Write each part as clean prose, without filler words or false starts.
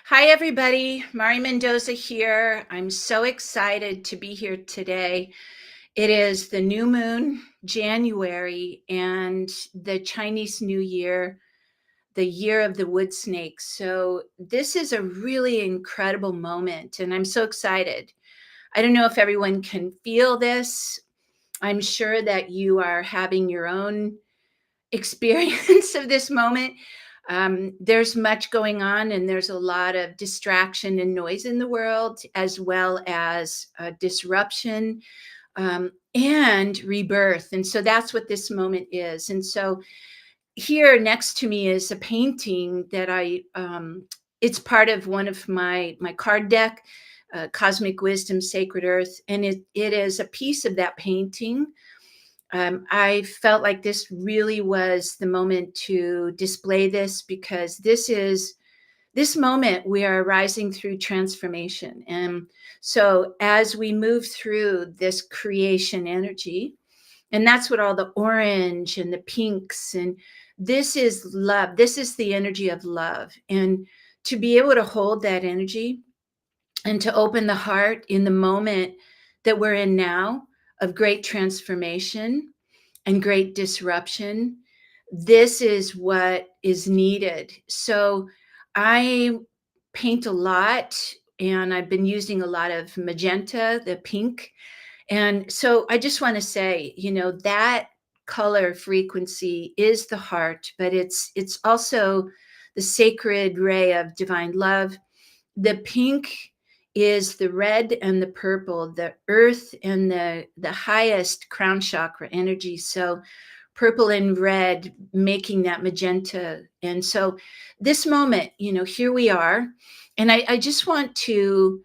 Hi, everybody. Mari Mendoza here. I'm so excited to be here today. It is the new moon, January, and the Chinese New Year, the year of the wood snake. So, this is a really incredible moment, and I'm so excited. I don't know if everyone can feel this. I'm sure that you are having your own experience of this moment. There's much going on, and there's a lot of distraction and noise in the world, as well as disruption and rebirth. And so that's what this moment is. And so here next to me is a painting that it's part of one of my card deck, Cosmic Wisdom, Sacred Earth, and it is a piece of that painting. I felt like this really was the moment to display this because this moment we are rising through transformation. And so as we move through this creation energy, and that's what all the orange and the pinks and this is love. This is the energy of love. And to be able to hold that energy and to open the heart in the moment that we're in now of great transformation and great disruption. This is what is needed. So I paint a lot and I've been using a lot of magenta, the pink. And so I just want to say, that color frequency is the heart, but it's also the sacred ray of divine love. The pink is the red and the purple, the earth and the highest crown chakra energy. So purple and red making that magenta. And so this moment, here we are. And I just want to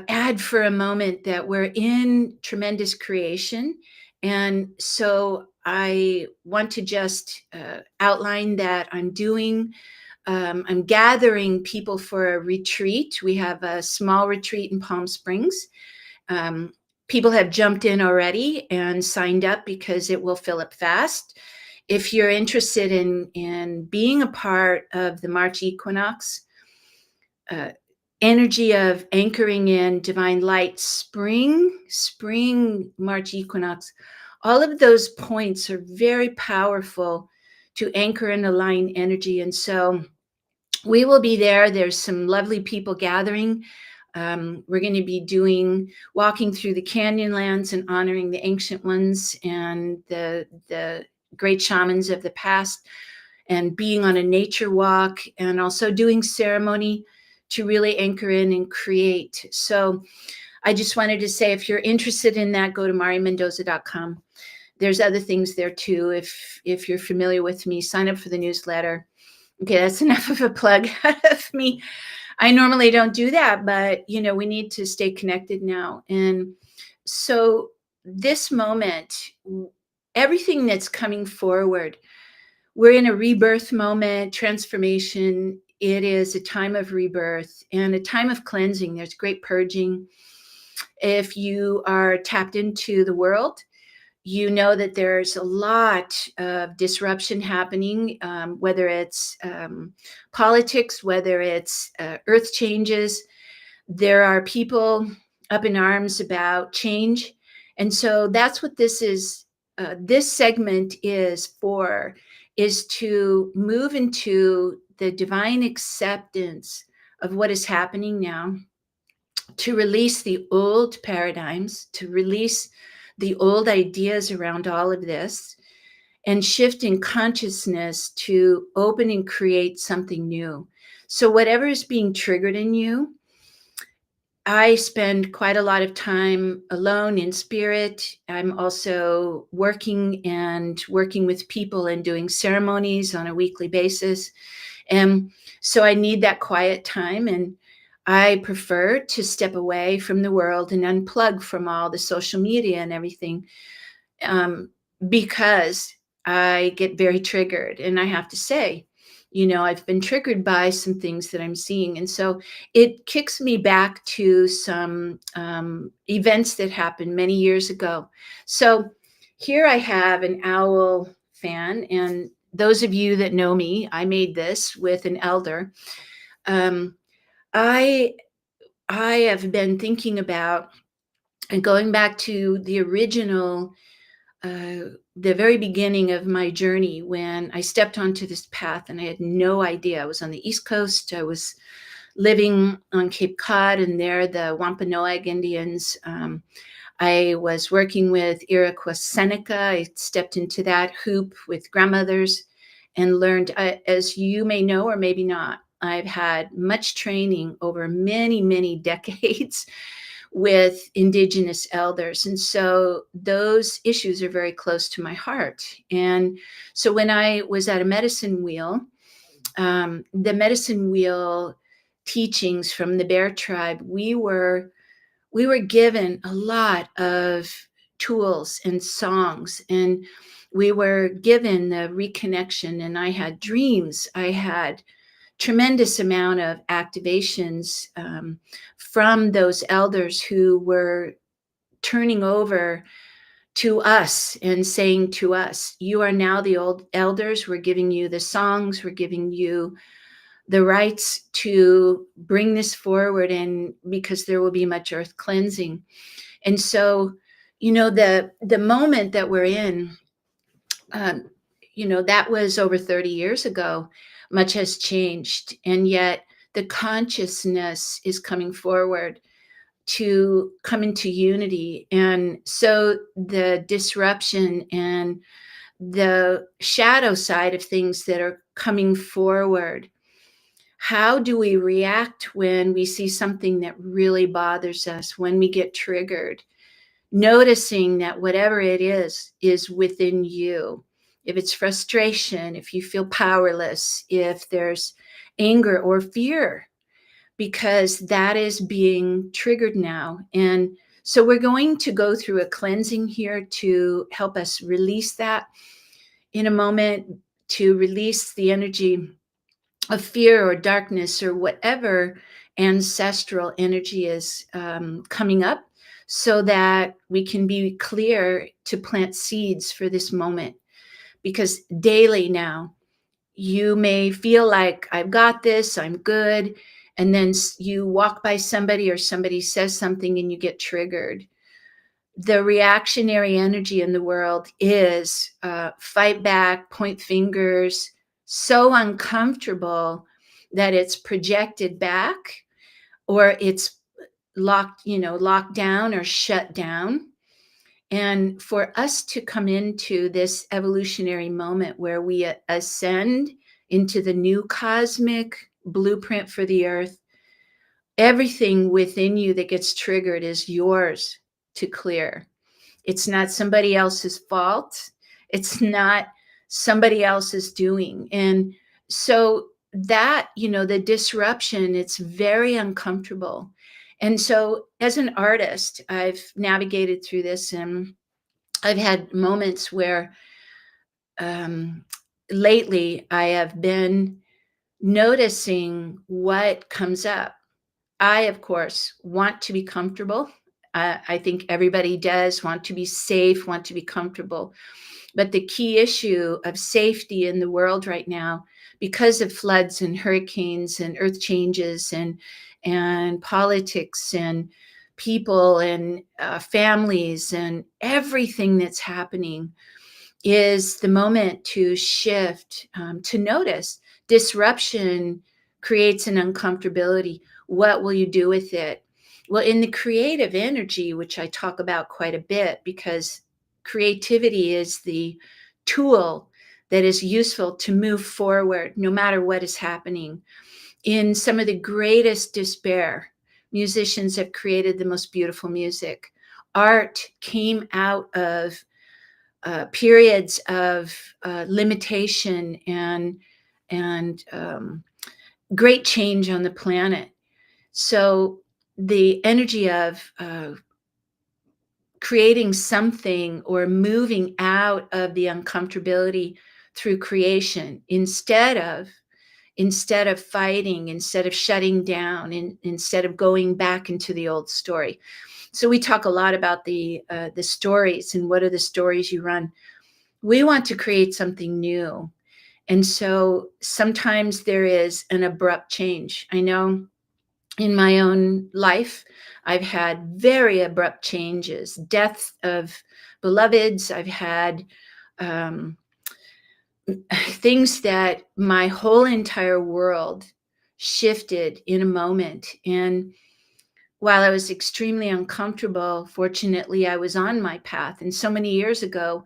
add for a moment that we're in tremendous creation. And so I want to just outline that I'm gathering people for a retreat. We have a small retreat in Palm Springs. People have jumped in already and signed up because it will fill up fast. If you're interested in being a part of the March equinox, uh, energy of anchoring in divine light, spring March equinox, all of those points are very powerful to anchor and align energy. And so we will be there. There's some lovely people gathering. We're going to be walking through the canyon lands and honoring the ancient ones and the great shamans of the past, and being on a nature walk, and also doing ceremony to really anchor in and create. So I just wanted to say, if you're interested in that, go to marimendoza.com. There's other things there too. If you're familiar with me, sign up for the newsletter. Okay, that's enough of a plug out of me. I normally don't do that, but we need to stay connected now. And so this moment, everything that's coming forward, we're in a rebirth moment, transformation. It is a time of rebirth and a time of cleansing. There's great purging. If you are tapped into the world, you know that there's a lot of disruption happening, whether it's politics, whether it's earth changes. There are people up in arms about change. And so that's what this is. This segment is to move into the divine acceptance of what is happening now, to release the old paradigms, to release the old ideas around all of this, and shift in consciousness to open and create something new. So, whatever is being triggered in you, I spend quite a lot of time alone in spirit. I'm also working with people and doing ceremonies on a weekly basis. And so I need that quiet time. And I prefer to step away from the world and unplug from all the social media and everything, um, because I get very triggered. And I have to say, I've been triggered by some things that I'm seeing. And so it kicks me back to some events that happened many years ago. So here I have an owl fan. And those of you that know me, I made this with an elder. Um, I I have been thinking about and going back to the original, the very beginning of my journey when I stepped onto this path and I had no idea. I was on the East Coast. I was living on Cape Cod, and there the Wampanoag Indians. I was working with Iroquois Seneca. I stepped into that hoop with grandmothers and learned, as you may know or maybe not, I've had much training over many, many decades with Indigenous elders. And so those issues are very close to my heart. And so when I was at a medicine wheel, the medicine wheel teachings from the Bear Tribe, we were given a lot of tools and songs, and we were given the reconnection, and I had dreams. I had tremendous amount of activations from those elders who were turning over to us and saying to us, you are now the old elders. We're giving you the songs. We're giving you the rights to bring this forward, and because there will be much earth cleansing. And so, the moment that we're in, um, that was over 30 years ago. Much has changed, and yet the consciousness is coming forward to come into unity. And so the disruption and the shadow side of things that are coming forward, how do we react when we see something that really bothers us, when we get triggered? Noticing that whatever it is within you. If it's frustration, if you feel powerless, if there's anger or fear, because that is being triggered now. And so we're going to go through a cleansing here to help us release that in a moment, to release the energy of fear or darkness or whatever ancestral energy is coming up, so that we can be clear to plant seeds for this moment. Because daily now, you may feel like, I've got this, I'm good. And then you walk by somebody or somebody says something and you get triggered. The reactionary energy in the world is fight back, point fingers, so uncomfortable that it's projected back, or it's locked down or shut down. And for us to come into this evolutionary moment where we ascend into the new cosmic blueprint for the earth, everything within you that gets triggered is yours to clear. It's not somebody else's fault. It's not somebody else's doing. And so that, the disruption, it's very uncomfortable. And so as an artist, I've navigated through this, and I've had moments where um, lately I have been noticing what comes up. I, of course, want to be comfortable. I think everybody does want to be safe, want to be comfortable. But the key issue of safety in the world right now, because of floods and hurricanes and earth changes and politics and people and families and everything that's happening, is the moment to shift, to notice. Disruption creates an uncomfortability. What will you do with it? Well, in the creative energy, which I talk about quite a bit, because creativity is the tool that is useful to move forward no matter what is happening. In some of the greatest despair, musicians have created the most beautiful music. Art came out of periods of limitation and great change on the planet. So the energy of creating something or moving out of the uncomfortability through creation, instead of fighting, instead of shutting down, instead of going back into the old story. So we talk a lot about the stories and what are the stories you run. We want to create something new. And so sometimes there is an abrupt change. I know in my own life, I've had very abrupt changes, death of beloveds. I've had um, things that my whole entire world shifted in a moment. And while I was extremely uncomfortable, fortunately, I was on my path. And so many years ago,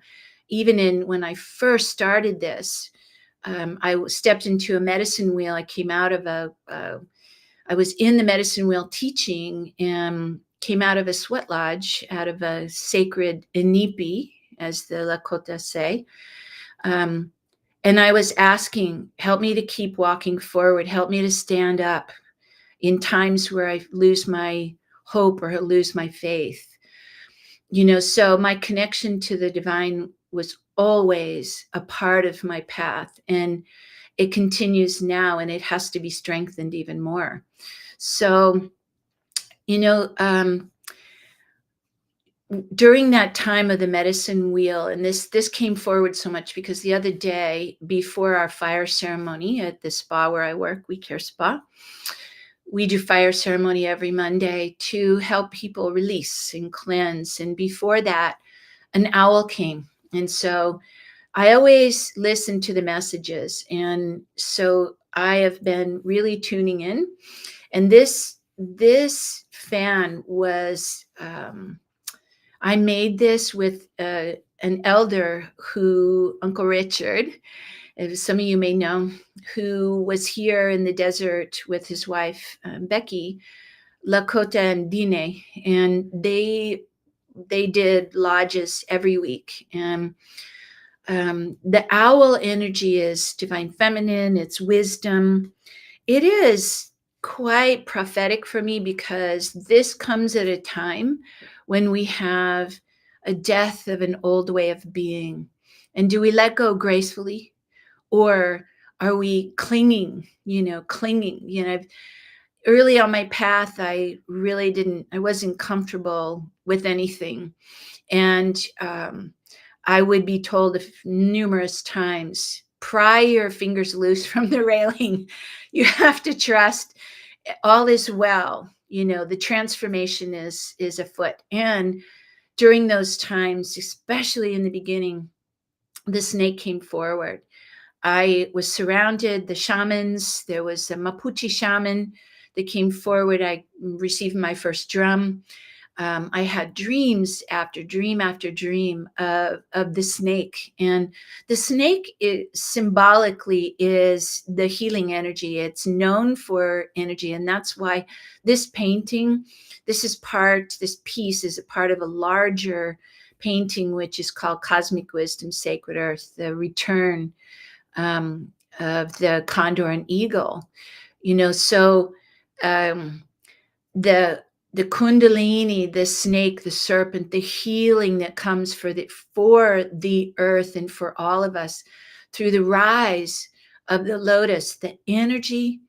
even in when I first started this, stepped into a medicine wheel. I came out of I was in the medicine wheel teaching and came out of a sweat lodge, out of a sacred inipi, as the Lakota say. Um, and I was asking, help me to keep walking forward, help me to stand up in times where I lose my hope or lose my faith. So my connection to the divine was always a part of my path, and it continues now, and it has to be strengthened even more. So, you know, um, during that time of the medicine wheel, and this came forward so much because the other day before our fire ceremony at the spa where I work, We Care Spa, we do fire ceremony every Monday to help people release and cleanse. And before that, an owl came. And so I always listen to the messages. And so I have been really tuning in. And this fan was I made this with an elder who, Uncle Richard, as some of you may know, who was here in the desert with his wife, Becky, Lakota and Dine, and they did lodges every week. And the owl energy is divine feminine, it's wisdom. It is quite prophetic for me because this comes at a time when we have a death of an old way of being. And do we let go gracefully, or are we clinging, clinging? Early on my path, I wasn't comfortable with anything. And I would be told numerous times, pry your fingers loose from the railing. You have to trust all is well. The transformation is afoot. And during those times, especially in the beginning, the snake came forward. I was surrounded, the shamans, there was a Mapuche shaman that came forward. I received my first drum. I had dreams after dream after dream of the snake. And the snake symbolically is the healing energy. It's known for energy. And that's why this painting, this piece is a part of a larger painting, which is called Cosmic Wisdom, Sacred Earth, the return of the condor and eagle. So um, the the kundalini, the snake, the serpent, the healing that comes for the earth and for all of us through the rise of the lotus, the energy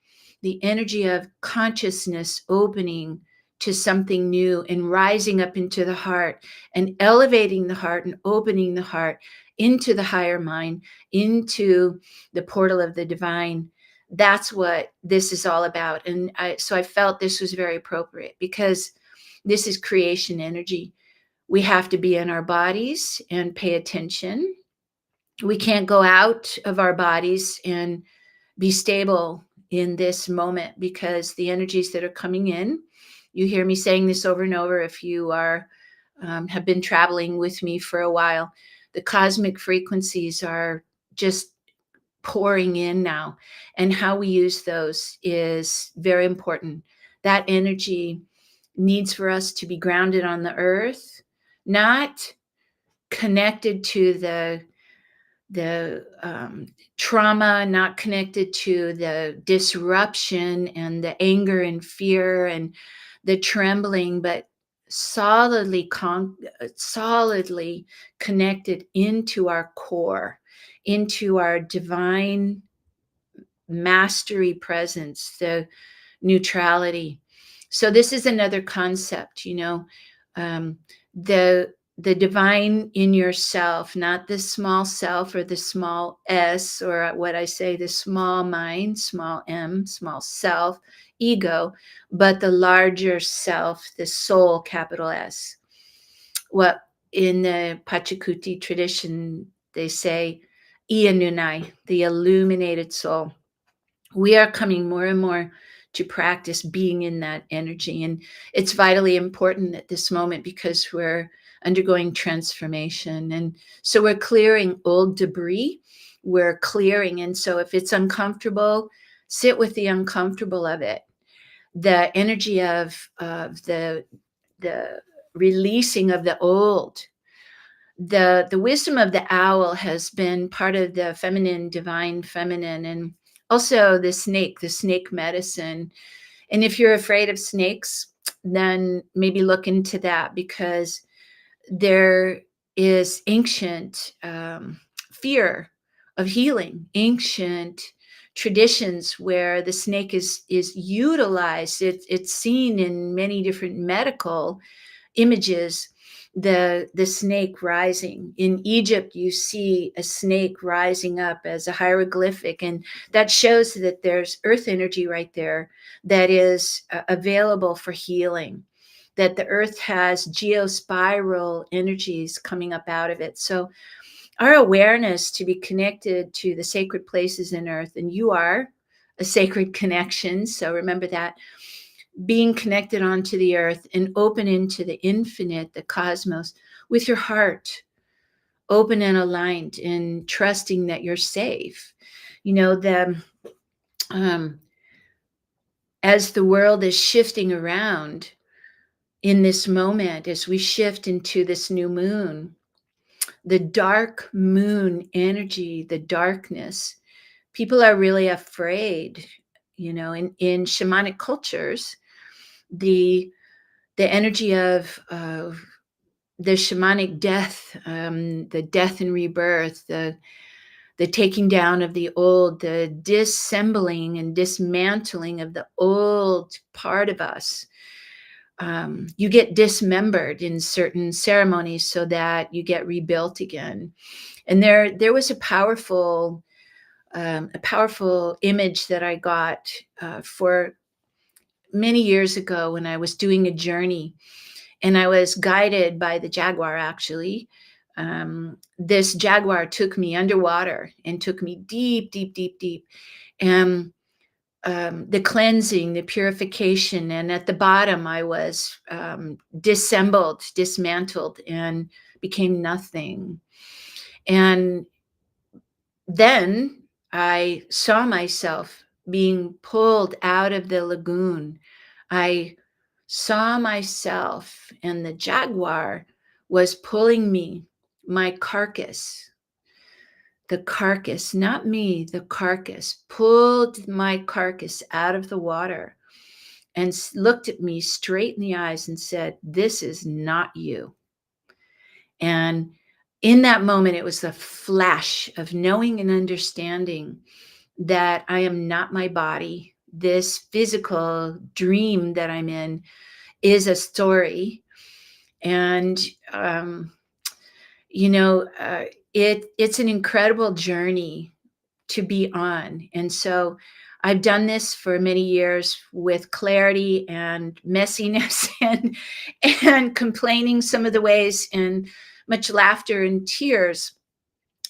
of consciousness opening to something new and rising up into the heart and elevating the heart and opening the heart into the higher mind, into the portal of the divine. That's what this is all about. And so I felt this was very appropriate because this is creation energy. We have to be in our bodies and pay attention. We can't go out of our bodies and be stable in this moment because the energies that are coming in, you hear me saying this over and over if you have been traveling with me for a while, the cosmic frequencies are just pouring in now, and how we use those is very important. That energy needs for us to be grounded on the earth, not connected to the trauma, not connected to the disruption and the anger and fear and the trembling, but solidly connected into our core, into our divine mastery presence, the neutrality. So this is another concept, um, the the divine in yourself, not the small self or the small s, or what I say, the small mind, small m, small self, ego, but the larger self, the soul, capital S. What in the Pachacuti tradition, they say, Ianunai, the illuminated soul. We are coming more and more to practice being in that energy. And it's vitally important at this moment because we're undergoing transformation. And so we're clearing old debris. We're clearing. And so if it's uncomfortable, sit with the uncomfortable of it. The energy of the releasing of the old. The wisdom of the owl has been part of the feminine, divine feminine, and also the snake medicine. And if you're afraid of snakes, then maybe look into that, because there is ancient fear of healing, ancient traditions where the snake is utilized. It's seen in many different medical images. The snake rising in Egypt, you see a snake rising up as a hieroglyphic, and that shows that there's earth energy right there that is available for healing, that the earth has geospiral energies coming up out of it. So our awareness to be connected to the sacred places in earth, and you are a sacred connection, so remember that, being connected onto the earth and open into the infinite, the cosmos, with your heart open and aligned, and trusting that you're safe. You know, um, as the world is shifting around in this moment, as we shift into this new moon, the dark moon energy, the darkness, people are really afraid. You know, in shamanic cultures, the energy of the shamanic death, the death and rebirth, the taking down of the old, the disassembling and dismantling of the old part of us. You get dismembered in certain ceremonies so that you get rebuilt again. And there was a powerful image that I got for many years ago when I was doing a journey, and I was guided by the jaguar, actually. This jaguar took me underwater and took me deep, deep, deep, deep. And the cleansing, the purification. And at the bottom, I was dissembled, dismantled, and became nothing. And then I saw myself being pulled out of the lagoon. I saw myself, and the jaguar was pulling me, my carcass, the carcass, not me, the carcass, pulled my carcass out of the water and looked at me straight in the eyes and said, "This is not you." And in that moment, it was a flash of knowing and understanding that I am not my body. This physical dream that I'm in is a story. And, um, you know, it's an incredible journey to be on. And so I've done this for many years with clarity and messiness and complaining some of the ways, and much laughter and tears.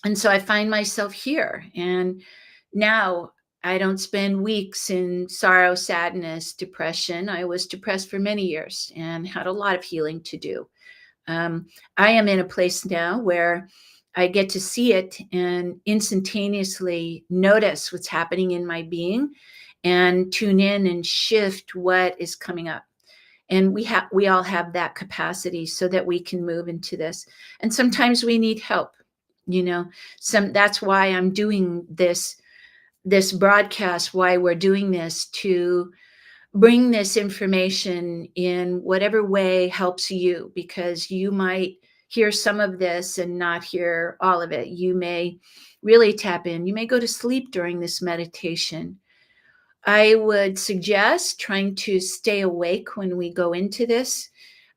And so I find myself here. And now I don't spend weeks in sorrow, sadness, depression. I was depressed for many years and had a lot of healing to do. I am in a place now where I get to see it and instantaneously notice what's happening in my being and tune in and shift what is coming up. And we all have that capacity so that we can move into this. And sometimes we need help, you know. That's why I'm doing this broadcast, why we're doing this, to bring this information in whatever way helps you, because you might hear some of this and not hear all of it. You may really tap in. You may go to sleep during this meditation. I would suggest trying to stay awake when we go into this,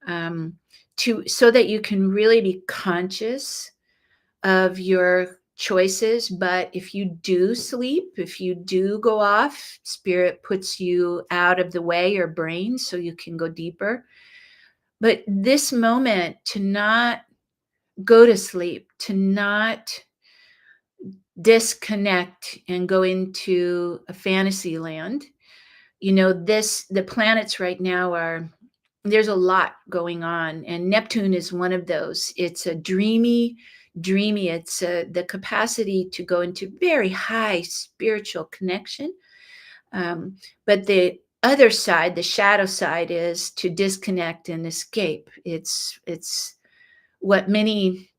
um, to so that you can really be conscious of your choices. But if you do sleep, if you do go off, spirit puts you out of the way, your brain, so you can go deeper. But this moment, to not go to sleep, to not disconnect and go into a fantasy land. The planets right now are, there's a lot going on, and Neptune is one of those. It's a dreamy, it's the capacity to go into very high spiritual connection. But the other side, the shadow side, is to disconnect and escape. It's what many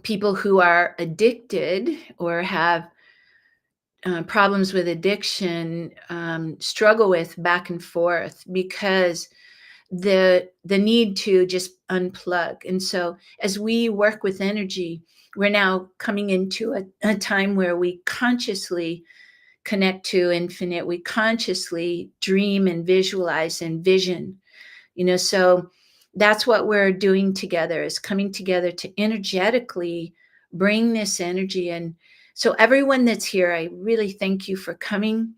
people who are addicted or have problems with addiction struggle with back and forth, because the need to just unplug. And so as we work with energy, we're now coming into a time where we consciously connect to infinite. We consciously dream and visualize and vision. So that's what we're doing together, is coming together to energetically bring this energy. And so everyone that's here, I really thank you for coming.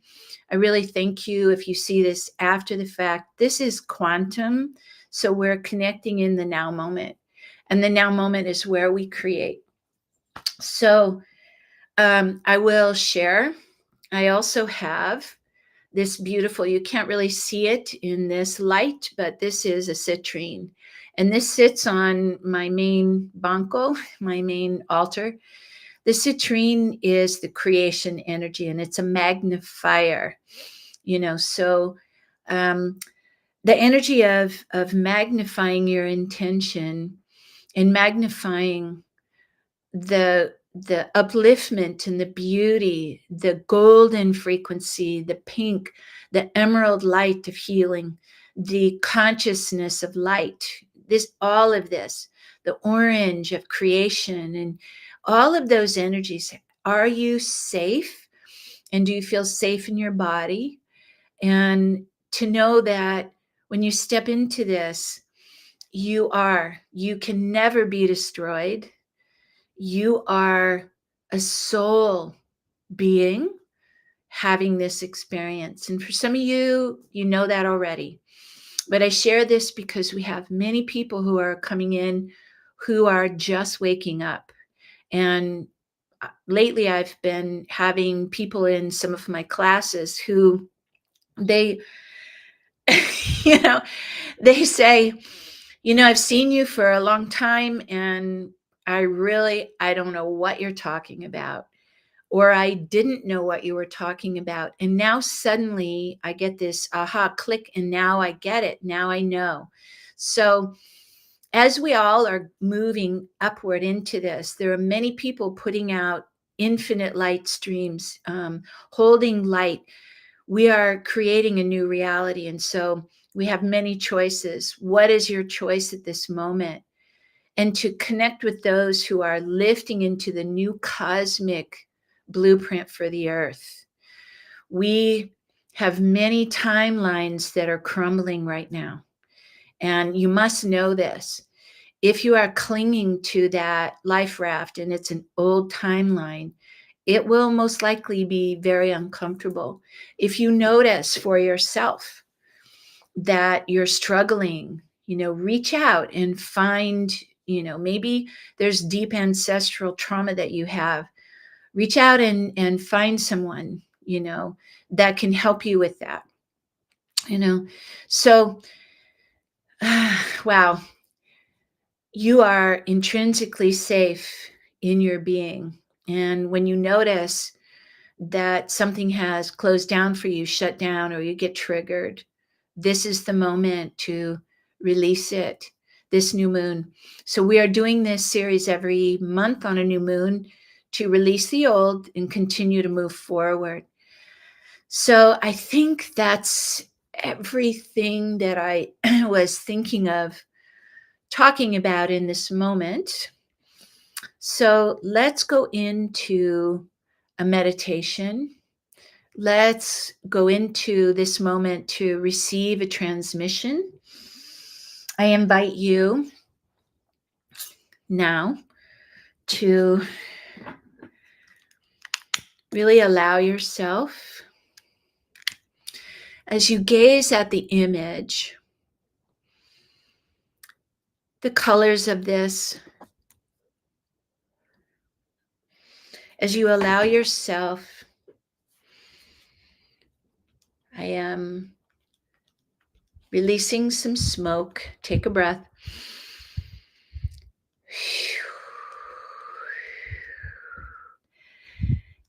I really thank you. If you see this after the fact, this is quantum. So we're connecting in the now moment. And the now moment is where we create. So I will share. I also have this beautiful, you can't really see it in this light, but this is a citrine. And this sits on my main banco, my main altar. The citrine is the creation energy, and it's a magnifier. So the energy of magnifying your intention and magnifying the upliftment and the beauty, the golden frequency, the pink, the emerald light of healing, the consciousness of light, all of this, the orange of creation, and all of those energies. Are you safe? And do you feel safe in your body? And to know that when you step into this, you can never be destroyed. You are a soul being having this experience. And for some of you, you know that already. But I share this because we have many people who are coming in who are just waking up. And lately I've been having people in some of my classes who they, you know, they say, I've seen you for a long time, and I don't know what you're talking about, or I didn't know what you were talking about. And now suddenly I get this aha click, and now I get it. Now I know. So as we all are moving upward into this, there are many people putting out infinite light streams, holding light. We are creating a new reality. And so we have many choices. What is your choice at this moment? And to connect with those who are lifting into the new cosmic blueprint for the earth. We have many timelines that are crumbling right now. And you must know this. If you are clinging to that life raft and it's an old timeline, it will most likely be very uncomfortable. If you notice for yourself that you're struggling, reach out and find, maybe there's deep ancestral trauma that you have. Reach out and find someone, that can help you with that, So, wow, you are intrinsically safe in your being. And when you notice that something has closed down for you, shut down, or you get triggered, this is the moment to release it, this new moon. So we are doing this series every month on a new moon to release the old and continue to move forward. So I think that's everything that I was thinking of talking about in this moment. So let's go into a meditation. Let's go into this moment to receive a transmission. I invite you now to really allow yourself, as you gaze at the image, the colors of this, as you allow yourself, I am releasing some smoke. Take a breath.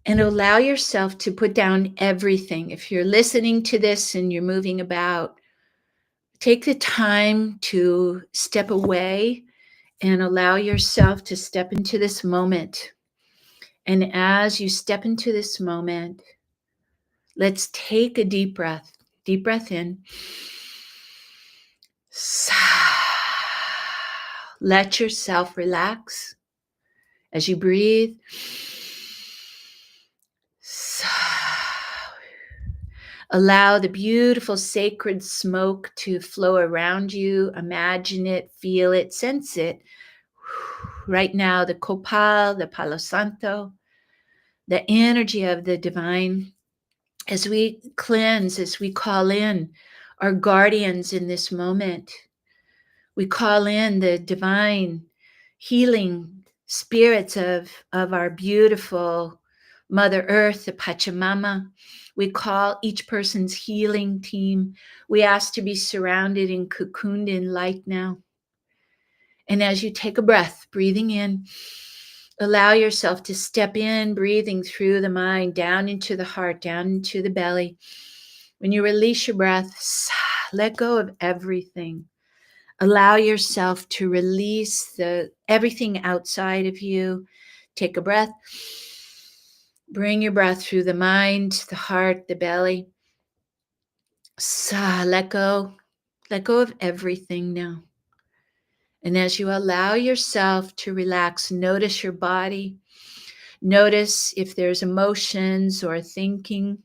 And allow yourself to put down everything. If you're listening to this and you're moving about, take the time to step away and allow yourself to step into this moment. And as you step into this moment, let's take a deep breath. Deep breath in. Let yourself relax as you breathe. Allow the beautiful sacred smoke to flow around you. Imagine it, feel it, sense it. Right now, the copal, the palo santo, the energy of the divine, as we cleanse, as we call in our guardians in this moment. We call in the divine healing spirits of our beautiful Mother Earth, the Pachamama. We call each person's healing team. We ask to be surrounded and cocooned in light now. And as you take a breath, breathing in, allow yourself to step in, breathing through the mind, down into the heart, down into the belly. When you release your breath, let go of everything. Allow yourself to release everything outside of you. Take a breath. Bring your breath through the mind, the heart, the belly. Let go. Let go of everything now. And as you allow yourself to relax, notice your body. Notice if there's emotions or thinking.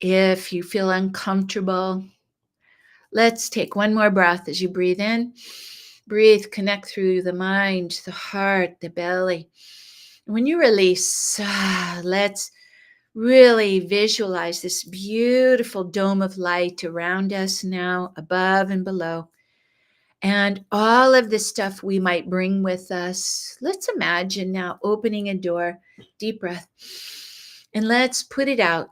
If you feel uncomfortable, let's take one more breath as you breathe in. Breathe, connect through the mind, the heart, the belly. When you release, let's really visualize this beautiful dome of light around us now, above and below. And all of the stuff we might bring with us, let's imagine now opening a door, deep breath, and let's put it out.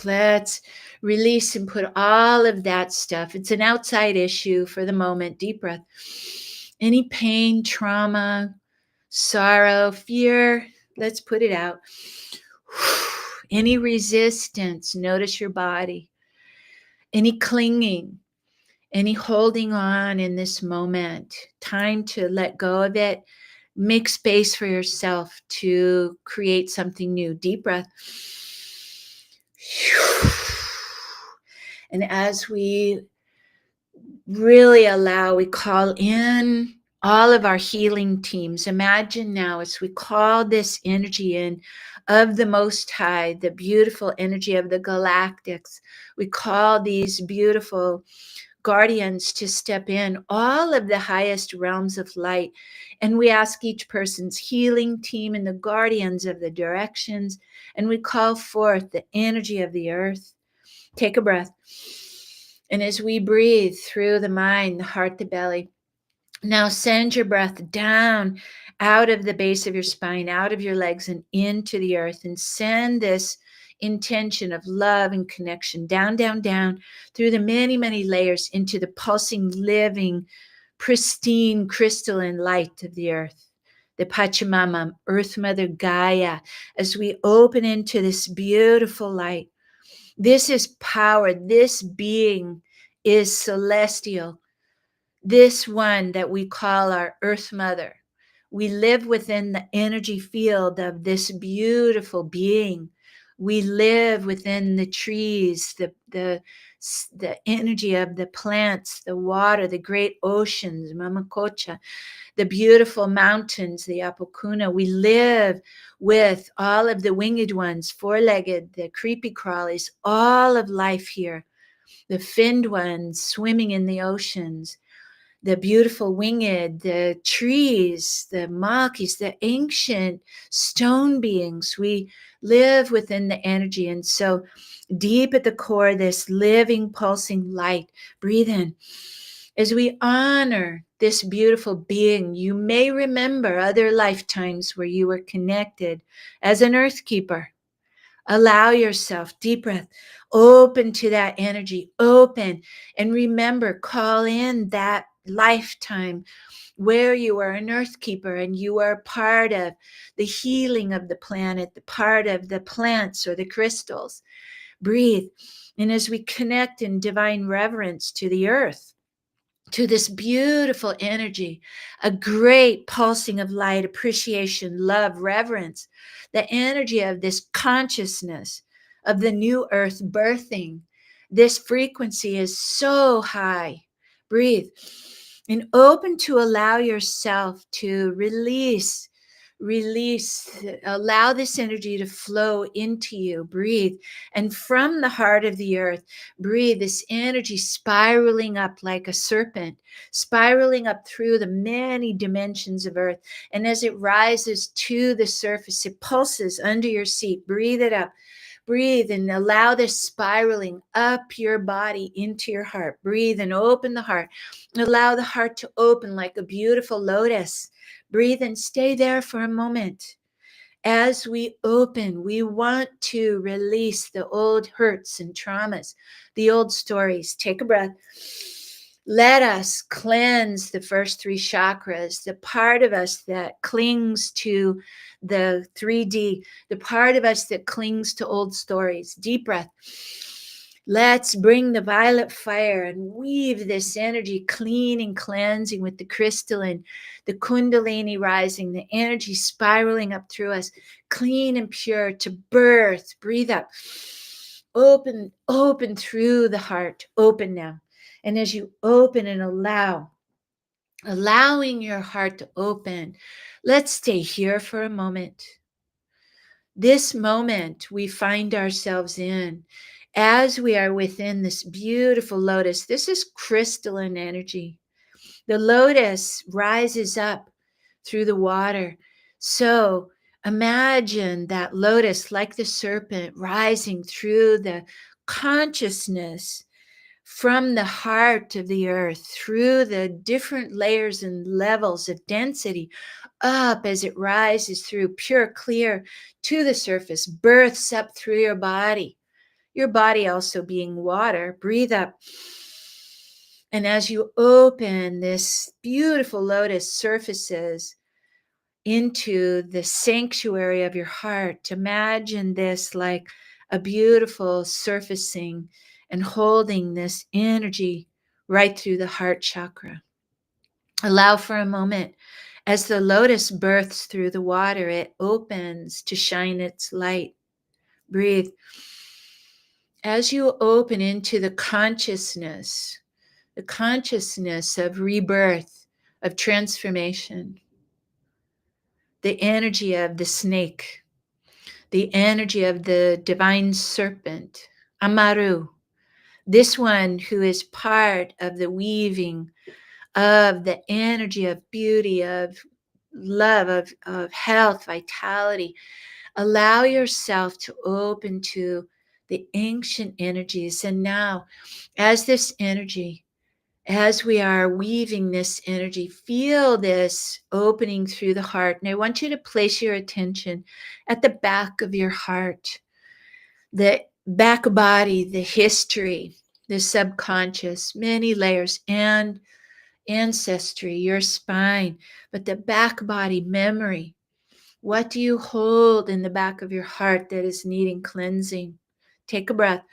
Let's release and put all of that stuff. It's an outside issue for the moment. Deep breath. Any pain, trauma, sorrow, fear, let's put it out. Any resistance, notice your body. Any clinging, any holding on in this moment. Time to let go of it. Make space for yourself to create something new. Deep breath. And as we really allow, we call in all of our healing teams. Imagine now as we call this energy in of the Most High, the beautiful energy of the galactics, we call these beautiful guardians to step in, all of the highest realms of light. And we ask each person's healing team and the guardians of the directions, and we call forth the energy of the earth. Take a breath. And as we breathe through the mind, the heart, the belly, now send your breath down out of the base of your spine, out of your legs, and into the earth. And send this intention of love and connection down, down, down through the many, many layers into the pulsing, living, pristine, crystalline light of the earth. The Pachamama, Earth Mother Gaia, as we open into this beautiful light. This is power. This being is celestial. This one that we call our Earth Mother. We live within the energy field of this beautiful being. We live within the trees, the energy of the plants, the water, the great oceans, Mamacocha, the beautiful mountains, the Apokuna. We live with all of the winged ones, four-legged, the creepy crawlies, all of life here, the finned ones swimming in the oceans, the beautiful winged, the trees, the monkeys, the ancient stone beings. We live within the energy. And so deep at the core, this living, pulsing light. Breathe in. As we honor this beautiful being, you may remember other lifetimes where you were connected as an earth keeper. Allow yourself, deep breath, open to that energy, open. And remember, call in that lifetime where you were an earth keeper and you were part of the healing of the planet, the part of the plants or the crystals. Breathe. And as we connect in divine reverence to the earth, to this beautiful energy, a great pulsing of light, appreciation, love, reverence, the energy of this consciousness of the new earth birthing. This frequency is so high. Breathe and open to allow yourself to release, allow this energy to flow into you. Breathe. And from the heart of the earth, breathe this energy spiraling up like a serpent, spiraling up through the many dimensions of earth. And as it rises to the surface, it pulses under your seat. Breathe it up. Breathe and allow this spiraling up your body into your heart. Breathe and open the heart. Allow the heart to open like a beautiful lotus. Breathe and stay there for a moment. As we open, we want to release the old hurts and traumas, the old stories. Take a breath. Let us cleanse the first three chakras, the part of us that clings to the 3D, the part of us that clings to old stories. Deep breath. Let's bring the violet fire and weave this energy clean and cleansing with the crystalline, the kundalini rising, the energy spiraling up through us, clean and pure to birth. Breathe up. Open through the heart. Open now. And as you open and allowing your heart to open, let's stay here for a moment. This moment we find ourselves in, as we are within this beautiful lotus, this is crystalline energy. The lotus rises up through the water. So imagine that lotus, like the serpent, rising through the consciousness from the heart of the earth, through the different layers and levels of density, up as it rises through pure, clear to the surface, births up through your body also being water. Breathe up. And as you open, this beautiful lotus surfaces into the sanctuary of your heart. Imagine this like a beautiful surfacing and holding this energy right through the heart chakra. Allow for a moment. As the lotus births through the water, it opens to shine its light. Breathe. As you open into the consciousness of rebirth, of transformation, the energy of the snake, the energy of the divine serpent, Amaru, this one who is part of the weaving of the energy of beauty, of love, of health, vitality. Allow yourself to open to the ancient energies. And now, as this energy, as we are weaving this energy, feel this opening through the heart. And I want you to place your attention at the back of your heart, the back body, the history, the subconscious, many layers, and ancestry, your spine, but the back body memory. What do you hold in the back of your heart that is needing cleansing? Take a breath.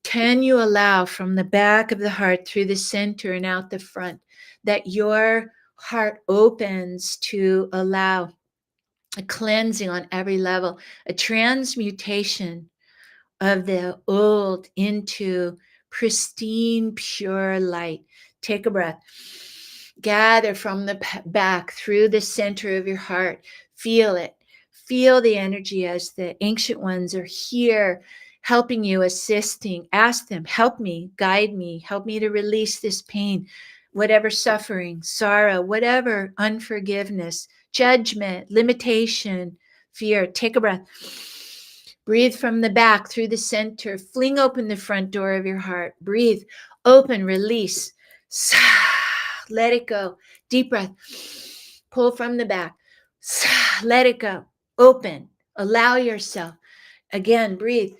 Can you allow from the back of the heart through the center and out the front that your heart opens to allow a cleansing on every level, a transmutation of the old into pristine, pure light? Take a breath. Gather from the back through the center of your heart. Feel it. Feel the energy as the ancient ones are here helping you, assisting. Ask them, help me, guide me, help me to release this pain. whatever suffering, sorrow, whatever unforgiveness, judgment, limitation, fear. Take a breath. Breathe from the back through the center. Fling open the front door of your heart. Breathe, open, release. Let it go. Deep breath. Pull from the back. Let it go. Open. Allow yourself. Again, breathe.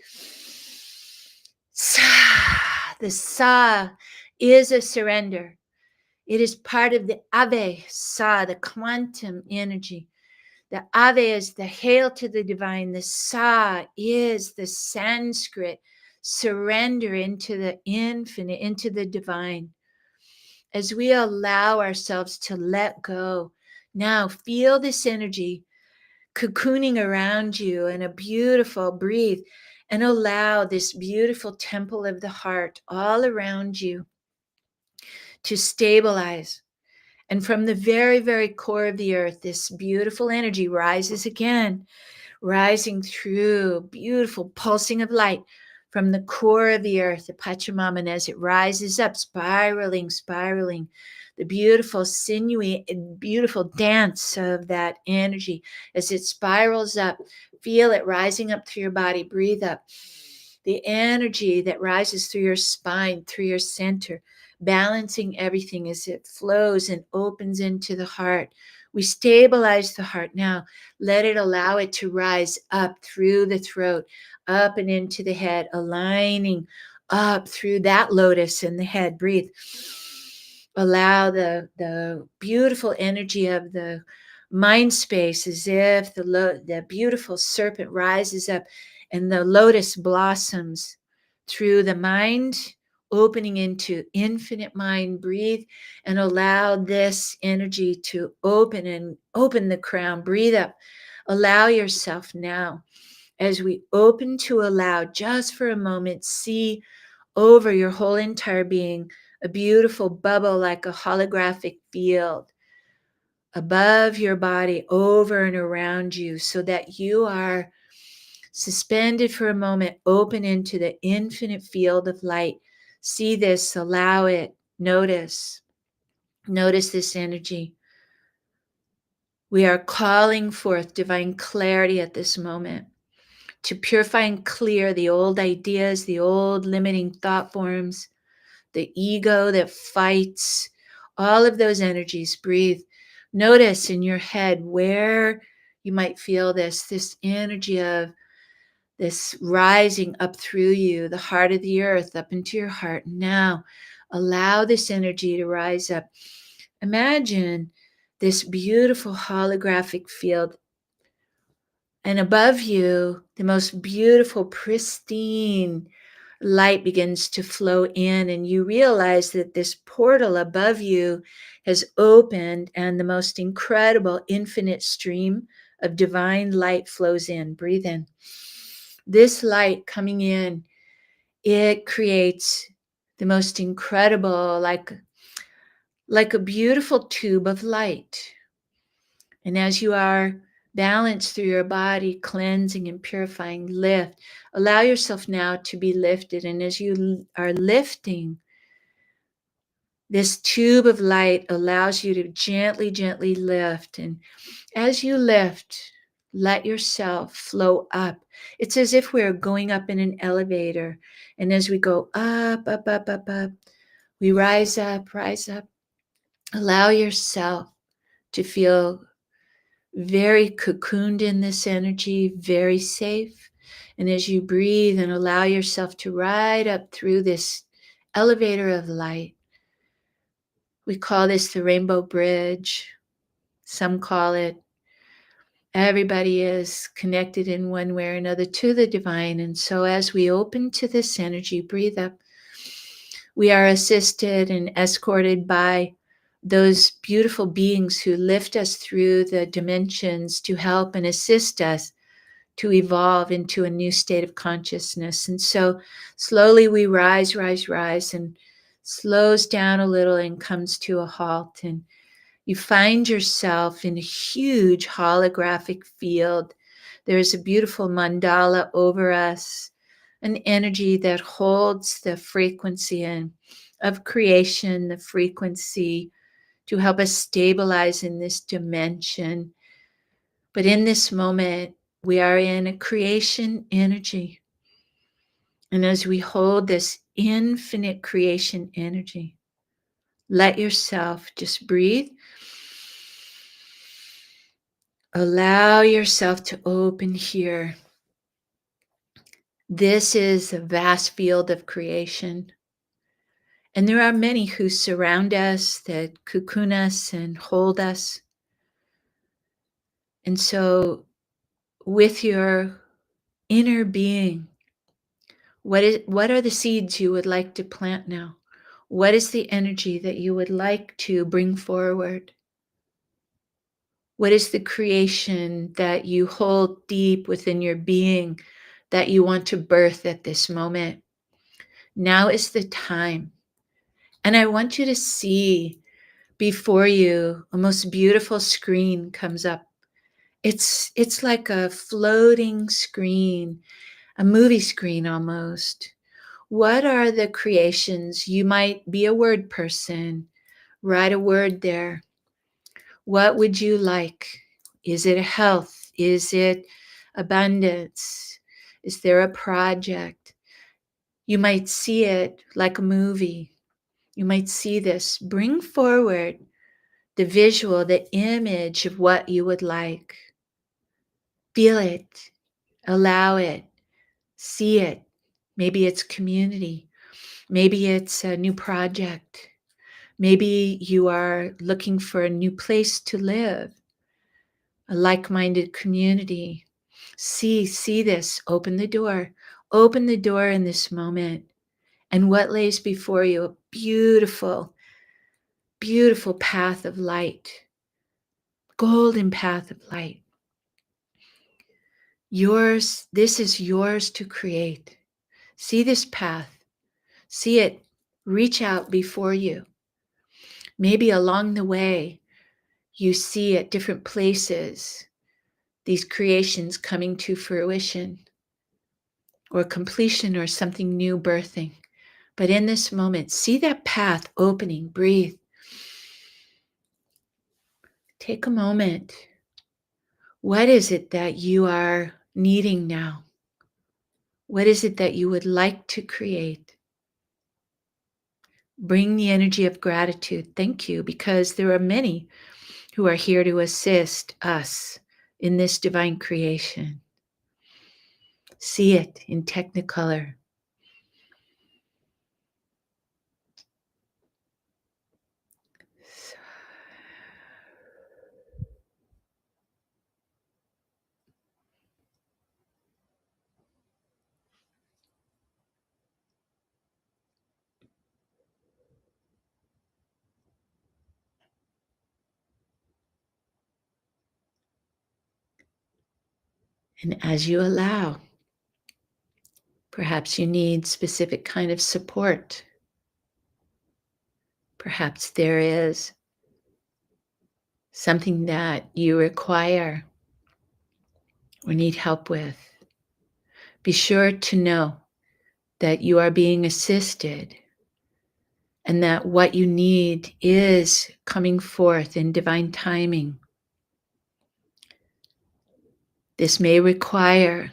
The sa is a surrender. It is part of the Ave Sa, the quantum energy. The Ave is the hail to the divine. The Sa is the Sanskrit surrender into the infinite, into the divine. As we allow ourselves to let go, now feel this energy cocooning around you and a beautiful breathe and allow this beautiful temple of the heart all around you to stabilize. And from the very, very core of the earth, this beautiful energy rises again, rising through beautiful pulsing of light from the core of the earth, the Pachamama, and as it rises up, spiraling, the beautiful, sinewy, beautiful dance of that energy as it spirals up. Feel it rising up through your body. Breathe up. The energy that rises through your spine, through your center, balancing everything as it flows and opens into the heart. We stabilize the heart now. Let it allow it to rise up through the throat, up and into the head, aligning up through that lotus in the head. Breathe. Allow the beautiful energy of the mind space as if the beautiful serpent rises up and the lotus blossoms through the mind, opening into infinite mind. Breathe and allow this energy to open the crown. Breathe up. Allow yourself now, as we open to allow, just for a moment, see over your whole entire being a beautiful bubble like a holographic field above your body, over and around you, so that you are suspended for a moment, open into the infinite field of light. See this, allow it, notice this energy. We are calling forth divine clarity at this moment to purify and clear the old ideas, the old limiting thought forms, the ego that fights, all of those energies. Breathe. Notice in your head where you might feel this energy of this rising up through you, the heart of the earth, up into your heart. Now, allow this energy to rise up. Imagine this beautiful holographic field, and above you, the most beautiful, pristine light begins to flow in, and you realize that this portal above you has opened, and the most incredible, infinite stream of divine light flows in. Breathe in. This light coming in, it creates the most incredible, like a beautiful tube of light. And as you are balanced through your body, cleansing and purifying, lift. Allow yourself now to be lifted. And as you are lifting, this tube of light allows you to gently, gently lift. And as you lift, let yourself flow up. It's as if we're going up in an elevator. And as we go up, up, up, up, up, we rise up, rise up. Allow yourself to feel very cocooned in this energy, very safe. And as you breathe and allow yourself to ride up through this elevator of light, we call this the Rainbow Bridge. Some call it, everybody is connected in one way or another to the divine. And so as we open to this energy, breathe up. We are assisted and escorted by those beautiful beings who lift us through the dimensions to help and assist us to evolve into a new state of consciousness. And so slowly we rise, and slows down a little and comes to a halt. And you find yourself in a huge holographic field. There's a beautiful mandala over us, an energy that holds the frequency in. of creation, the frequency to help us stabilize in this dimension. But in this moment, we are in a creation energy. And as we hold this infinite creation energy, let yourself just breathe. Allow yourself to open here. This is a vast field of creation. And there are many who surround us, that cocoon us and hold us. And so, with your inner being, what are the seeds you would like to plant now? What is the energy that you would like to bring forward? What is the creation that you hold deep within your being that you want to birth at this moment? Now is the time. And I want you to see before you a most beautiful screen comes up. It's like a floating screen, a movie screen almost. What are the creations? You might be a word person. Write a word there. What would you like? Is it health? Is it abundance? Is there a project? You might see it like a movie. You might see this. Bring forward the visual, the image of what you would like. Feel it, allow it, see it. Maybe it's community. Maybe it's a new project. Maybe you are looking for a new place to live, a like-minded community. See this. Open the door in this moment. And what lays before you? A beautiful, beautiful path of light, golden path of light. Yours, this is yours to create. See this path. See it reach out before you. Maybe along the way, you see at different places these creations coming to fruition or completion or something new birthing. But in this moment, see that path opening. Breathe. Take a moment. What is it that you are needing now? What is it that you would like to create? Bring the energy of gratitude. Thank you, because there are many who are here to assist us in this divine creation. See it in technicolor. And as you allow, perhaps you need specific kind of support. Perhaps there is something that you require or need help with. Be sure to know that you are being assisted and that what you need is coming forth in divine timing. This may require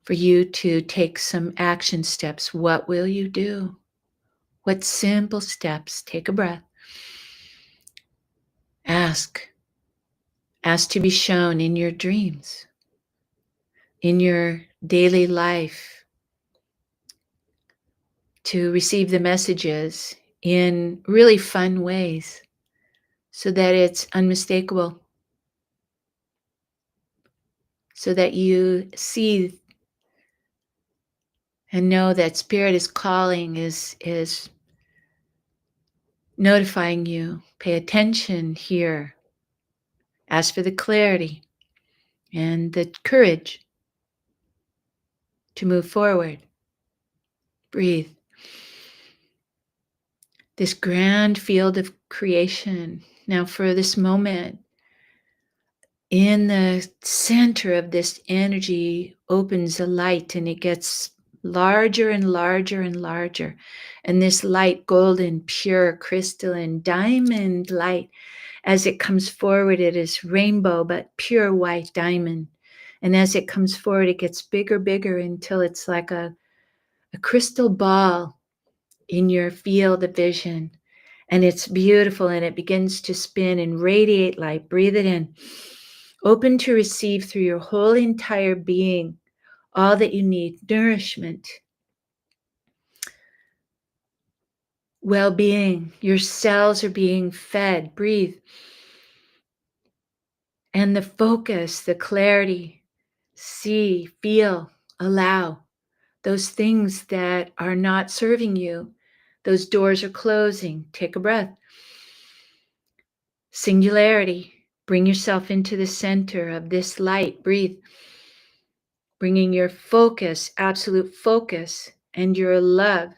for you to take some action steps. What will you do? What simple steps? Take a breath. Ask. Ask to be shown in your dreams, in your daily life, to receive the messages in really fun ways so that it's unmistakable, so that you see and know that Spirit is calling, is notifying you. Pay attention here. Ask for the clarity and the courage to move forward. Breathe. This grand field of creation. Now, for this moment, in the center of this energy opens a light and it gets larger and larger and larger. And this light, golden, pure, crystalline, diamond light, as it comes forward, it is rainbow, but pure white diamond. And as it comes forward, it gets bigger, bigger until it's like a crystal ball in your field of vision. And it's beautiful, and it begins to spin and radiate light. Breathe it in. Open to receive through your whole entire being all that you need: nourishment, well-being. Your cells are being fed. Breathe. And the focus, the clarity, see, feel, allow those things that are not serving you. Those doors are closing. Take a breath. Singularity. Bring yourself into the center of this light. Breathe. Bringing your focus, absolute focus, and your love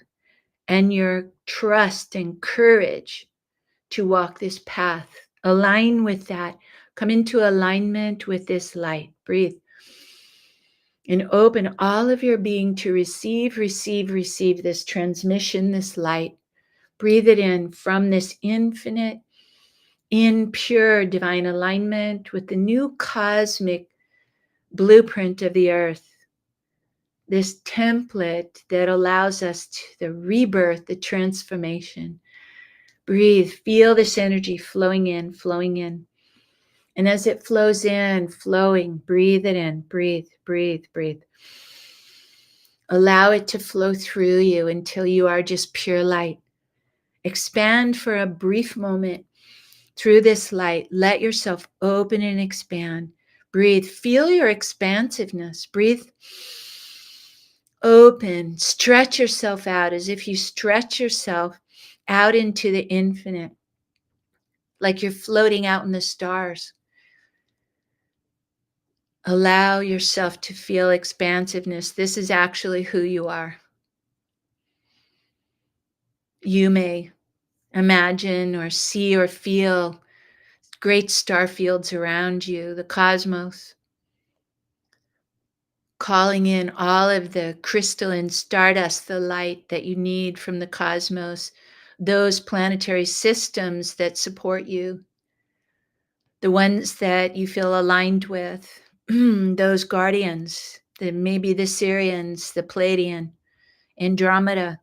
and your trust and courage to walk this path. Align with that. Come into alignment with this light. Breathe. And open all of your being to receive this transmission, this light. Breathe it in from this infinite, in pure divine alignment with the new cosmic blueprint of the earth. This template that allows us to the rebirth, the transformation. Breathe, feel this energy flowing in, flowing in. And as it flows in, flowing, breathe it in, breathe, breathe, breathe. Allow it to flow through you until you are just pure light. Expand for a brief moment through this light. Let yourself open and expand. Breathe, feel your expansiveness. Breathe. Open, stretch yourself out as if you stretch yourself out into the infinite, like you're floating out in the stars. Allow yourself to feel expansiveness. This is actually who you are. You may imagine or see or feel great star fields around you, the cosmos, calling in all of the crystalline stardust, the light that you need from the cosmos, those planetary systems that support you, the ones that you feel aligned with, those guardians, maybe the Sirians, the Pleiadian, Andromeda,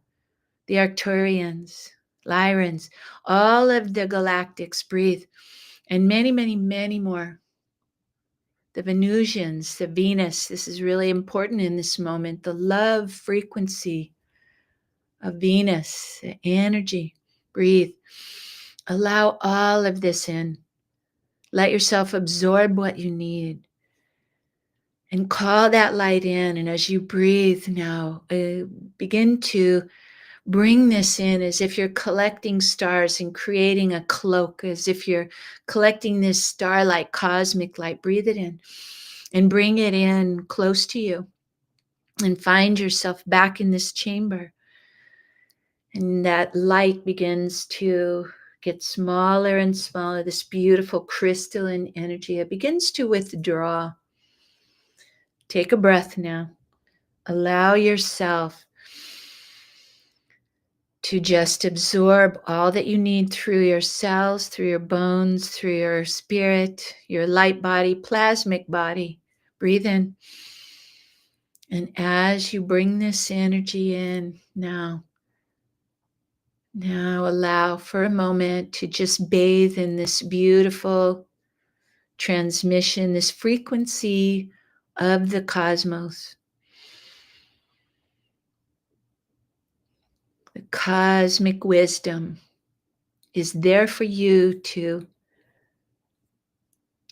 the Arcturians, Lyrans, all of the galactics. Breathe. And many, many, many more. The Venusians, the Venus. This is really important in this moment. The love frequency of Venus, the energy. Breathe. Allow all of this in. Let yourself absorb what you need. And call that light in. And as you breathe now, begin to bring this in as if you're collecting stars and creating a cloak, as if you're collecting this starlight, cosmic light. Breathe it in and bring it in close to you and find yourself back in this chamber. And that light begins to get smaller and smaller, this beautiful crystalline energy. It begins to withdraw. Take a breath now. Allow yourself to just absorb all that you need through your cells, through your bones, through your spirit, your light body, plasmic body. Breathe in. And as you bring this energy in now allow for a moment to just bathe in this beautiful transmission, this frequency of the cosmos. The cosmic wisdom is there for you to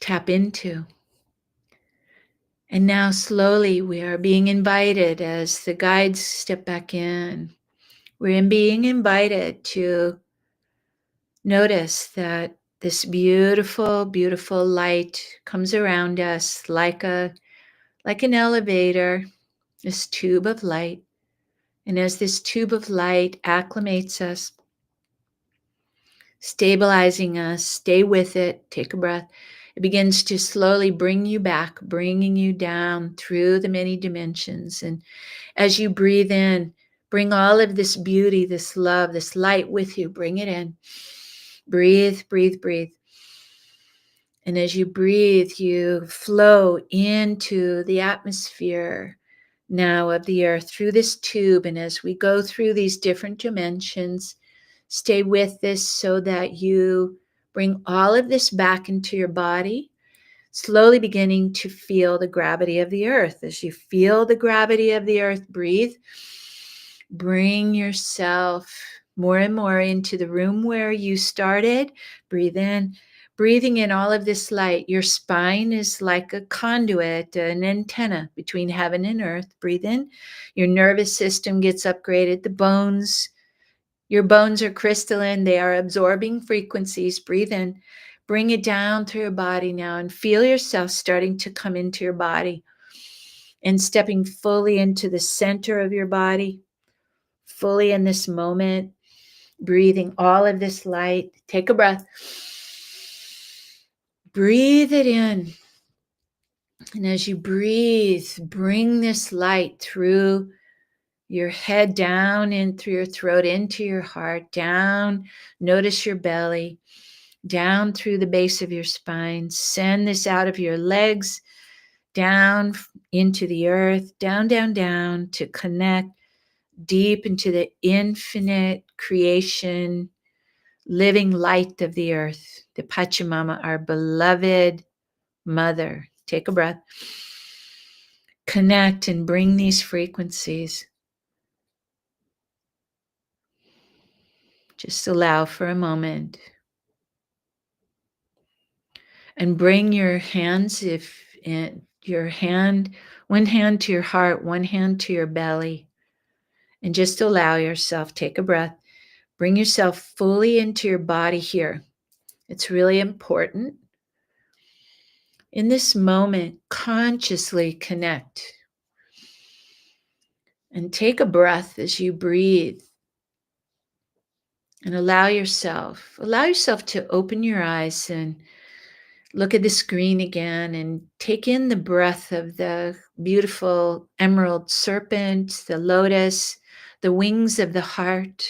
tap into. And now slowly we are being invited as the guides step back in. We're being invited to notice that this beautiful, beautiful light comes around us like an elevator, this tube of light. And as this tube of light acclimates us, stabilizing us, stay with it, take a breath. It begins to slowly bring you back, bringing you down through the many dimensions. And as you breathe in, bring all of this beauty, this love, this light with you. Bring it in. Breathe, breathe, breathe. And as you breathe, you flow into the atmosphere now of the earth through this tube. And as we go through these different dimensions, stay with this so that you bring all of this back into your body, slowly beginning to feel the gravity of the earth. As you feel the gravity of the earth, breathe. Bring yourself more and more into the room where you started. Breathe in. Breathing in all of this light. Your spine is like a conduit, an antenna between heaven and earth. Breathe in. Your nervous system gets upgraded. The bones, your bones are crystalline. They are absorbing frequencies. Breathe in. Bring it down through your body now and feel yourself starting to come into your body and stepping fully into the center of your body, fully in this moment, breathing all of this light. Take a breath. Breathe it in. And as you breathe, bring this light through your head down in through your throat, into your heart, down. Notice your belly, down through the base of your spine. Send this out of your legs, down into the earth, down, down, down to connect deep into the infinite creation, living light of the earth, the Pachamama, our beloved mother. Take a breath. Connect and bring these frequencies. Just allow for a moment. And bring your hands, one hand to your heart, one hand to your belly. And just allow yourself, take a breath. Bring yourself fully into your body here. It's really important. In this moment, consciously connect. And take a breath as you breathe. And allow yourself to open your eyes and look at the screen again and take in the breath of the beautiful emerald serpent, the lotus, the wings of the heart,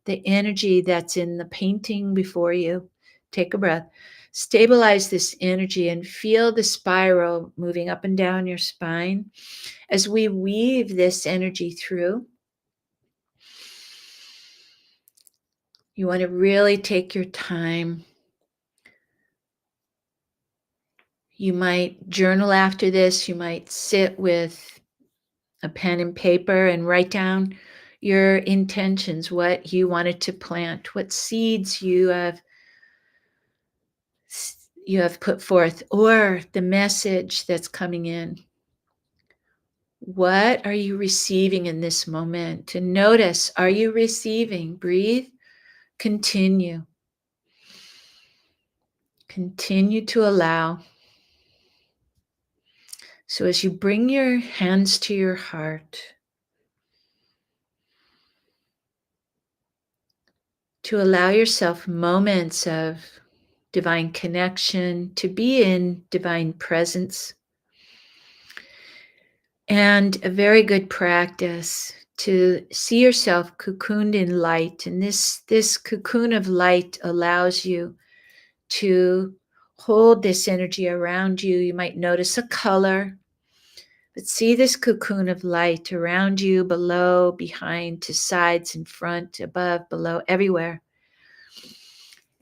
the energy that's in the painting before you. Take a breath. Stabilize this energy and feel the spiral moving up and down your spine. As we weave this energy through, you want to really take your time. You might journal after this. You might sit with a pen and paper and write down your intentions, what you wanted to plant, what seeds you have put forth, or the message that's coming in. What are you receiving in this moment? And notice, are you receiving? Breathe. Continue. Continue to allow. So as you bring your hands to your heart, to allow yourself moments of divine connection, to be in divine presence, and a very good practice to see yourself cocooned in light. And this cocoon of light allows you to hold this energy around you. You might notice a color, but see this cocoon of light around you, below, behind, to sides, in front, above, below, everywhere.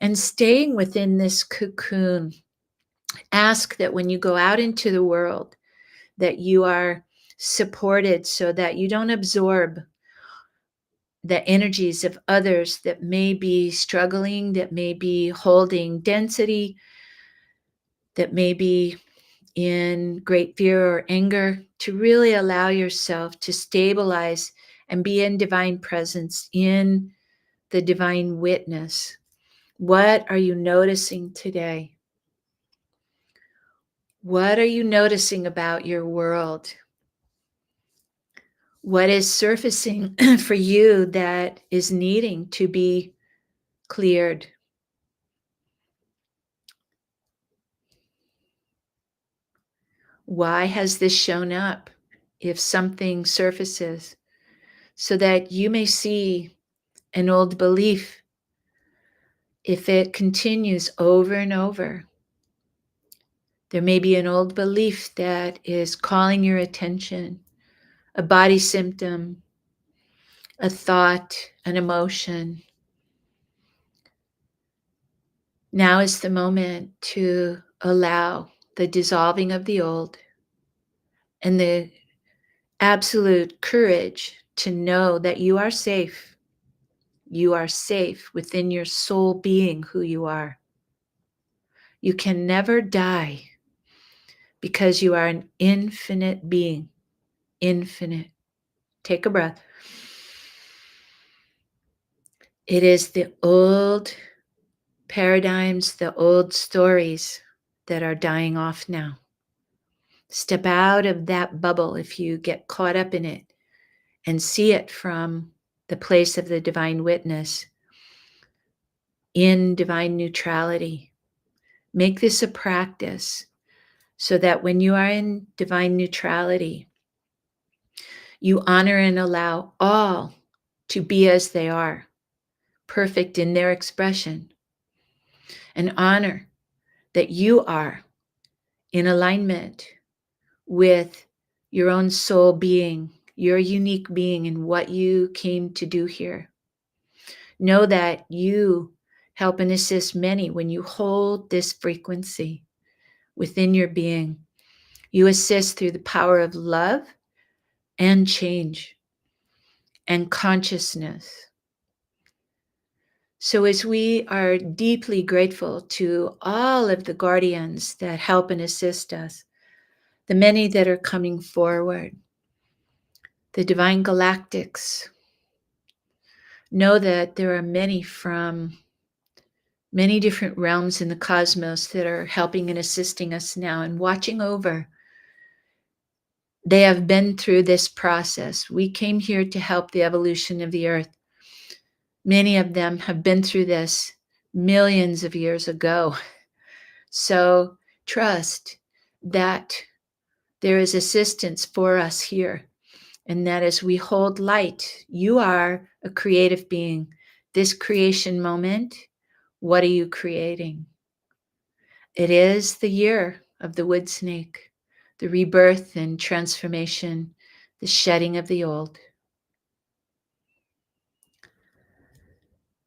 And staying within this cocoon, ask that when you go out into the world, that you are supported so that you don't absorb the energies of others that may be struggling, that may be holding density, that may be in great fear or anger, to really allow yourself to stabilize and be in divine presence, in the divine witness. What are you noticing today? What are you noticing about your world? What is surfacing for you that is needing to be cleared? Why has this shown up? If something surfaces, so that you may see an old belief, if it continues over and over, there may be an old belief that is calling your attention, a body symptom, a thought, an emotion. Now is the moment to allow the dissolving of the old and the absolute courage to know that you are safe. You are safe within your soul being who you are. You can never die because you are an infinite being. Infinite. Take a breath. It is the old paradigms, the old stories that are dying off now. Step out of that bubble if you get caught up in it and see it from the place of the divine witness in divine neutrality. Make this a practice so that when you are in divine neutrality, you honor and allow all to be as they are, perfect in their expression, and honor that you are in alignment with your own soul being, your unique being, and what you came to do here. Know that you help and assist many when you hold this frequency within your being. You assist through the power of love and change and consciousness. So, as we are deeply grateful to all of the guardians that help and assist us, the many that are coming forward, the divine galactics, know that there are many from many different realms in the cosmos that are helping and assisting us now and watching over. They have been through this process. We came here to help the evolution of the earth. Many of them have been through this millions of years ago. So trust that there is assistance for us here. And that as we hold light, you are a creative being. This creation moment, what are you creating? It is the year of the wood snake, the rebirth and transformation, the shedding of the old.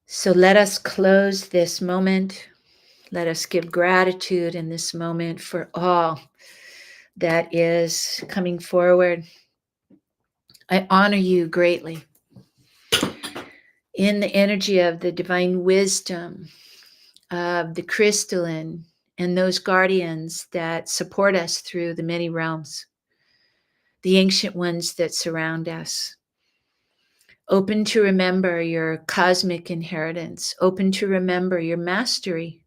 So let us close this moment. Let us give gratitude in this moment for all that is coming forward. I honor you greatly in the energy of the divine wisdom of the crystalline and those guardians that support us through the many realms, the ancient ones that surround us. Open to remember your cosmic inheritance, open to remember your mastery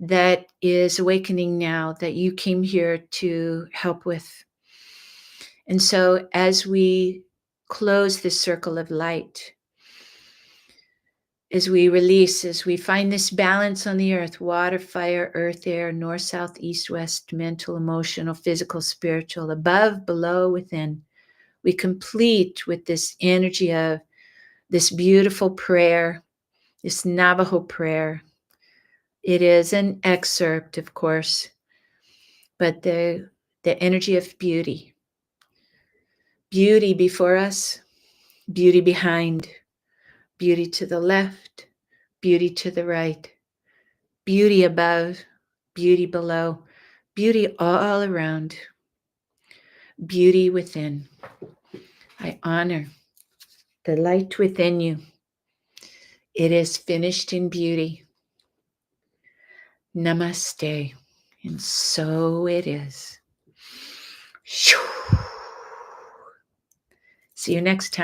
that is awakening now that you came here to help with. And so as we close this circle of light, as we release, as we find this balance on the earth, water, fire, earth, air, north, south, east, west, mental, emotional, physical, spiritual, above, below, within, we complete with this energy of this beautiful prayer, this Navajo prayer. It is an excerpt, of course, but the energy of beauty. Beauty before us, beauty behind, beauty to the left, beauty to the right, beauty above, beauty below, beauty all around, beauty within. I honor the light within you. It is finished in beauty. Namaste. And so it is. See you next time.